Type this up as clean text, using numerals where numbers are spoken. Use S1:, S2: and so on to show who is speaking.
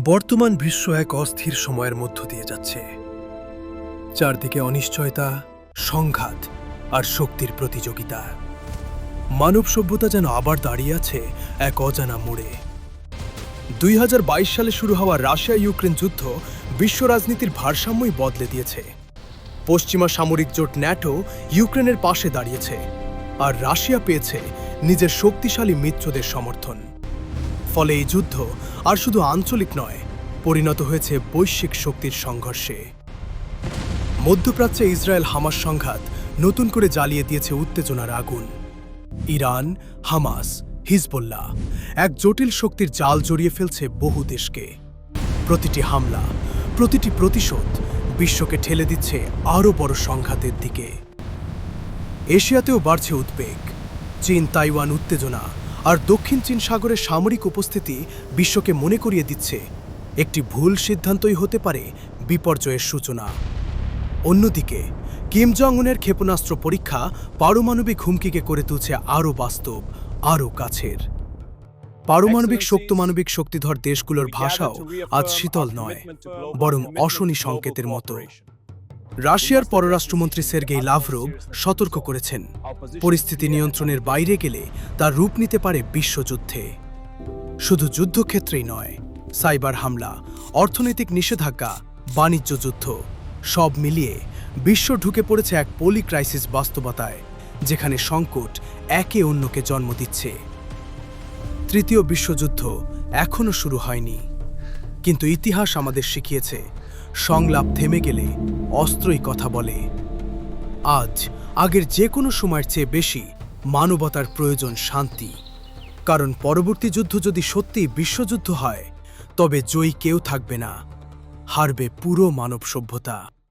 S1: বর্তমান বিশ্ব এক অস্থির সময়ের মধ্য দিয়ে যাচ্ছে। চারদিকে অনিশ্চয়তা, সংঘাত আর শক্তির প্রতিযোগিতা। মানব সভ্যতা যেন আবার দাঁড়িয়ে আছে এক অজানা মোড়ে। 2022 সালে শুরু হওয়া রাশিয়া ইউক্রেন যুদ্ধ বিশ্ব রাজনীতির ভারসাম্যই বদলে দিয়েছে। পশ্চিমা সামরিক জোট ন্যাটো ইউক্রেনের পাশে দাঁড়িয়েছে, আর রাশিয়া পেয়েছে নিজের শক্তিশালী মিত্রদের সমর্থন। ফলে এই যুদ্ধ আর শুধু আঞ্চলিক নয়, পরিণত হয়েছে বৈশ্বিক শক্তির সংঘর্ষে। মধ্যপ্রাচ্যে ইসরায়েল হামাস সংঘাত নতুন করে জ্বালিয়ে দিয়েছে উত্তেজনার আগুন। ইরান, হামাস, হিজবুল্লাহ এক জটিল শক্তির জাল জড়িয়ে ফেলছে বহু দেশকে। প্রতিটি হামলা, প্রতিটি প্রতিশোধ বিশ্বকে ঠেলে দিচ্ছে আরও বড় সংঘাতের দিকে। এশিয়াতেও বাড়ছে উদ্বেগ। চীন তাইওয়ান উত্তেজনা আর দক্ষিণ চীন সাগরের সামরিক উপস্থিতি বিশ্বকে মনে করিয়ে দিচ্ছে একটি ভুল সিদ্ধান্তই হতে পারে বিপর্যয়ের সূচনা। অন্যদিকে কিম জং উনের ক্ষেপণাস্ত্র পরীক্ষা পারমাণবিক হুমকিকে করে তুলছে আরও বাস্তব, আরও কাছের। পারমাণবিক শক্তিমানবিক শক্তিধর দেশগুলোর ভাষাও আজ শীতল নয়, বরং অশনি সংকেতের মতো। রাশিয়ার পররাষ্ট্রমন্ত্রী সের্গেই লাভরভ সতর্ক করেছেন, পরিস্থিতি নিয়ন্ত্রণের বাইরে গেলে তার রূপ নিতে পারে বিশ্বযুদ্ধে। শুধু যুদ্ধক্ষেত্রেই নয়, সাইবার হামলা, অর্থনৈতিক নিষেধাজ্ঞা, বাণিজ্য যুদ্ধ সব মিলিয়ে বিশ্ব ঢুকে পড়েছে এক পলি ক্রাইসিস বাস্তবতায়, যেখানে সংকট একে অন্যকে জন্ম দিচ্ছে। তৃতীয় বিশ্বযুদ্ধ এখনও শুরু হয়নি, কিন্তু ইতিহাস আমাদের শিখিয়েছে সংলাপ থেমে গেলে অস্ত্রই কথা বলে। আজ আগের যে কোনো সময়ের চেয়ে বেশি মানবতার প্রয়োজন শান্তি, কারণ পরবর্তী যুদ্ধ যদি সত্যিই বিশ্বযুদ্ধ হয়, তবে জয়ী কেউ থাকবে না, হারবে পুরো মানব সভ্যতা।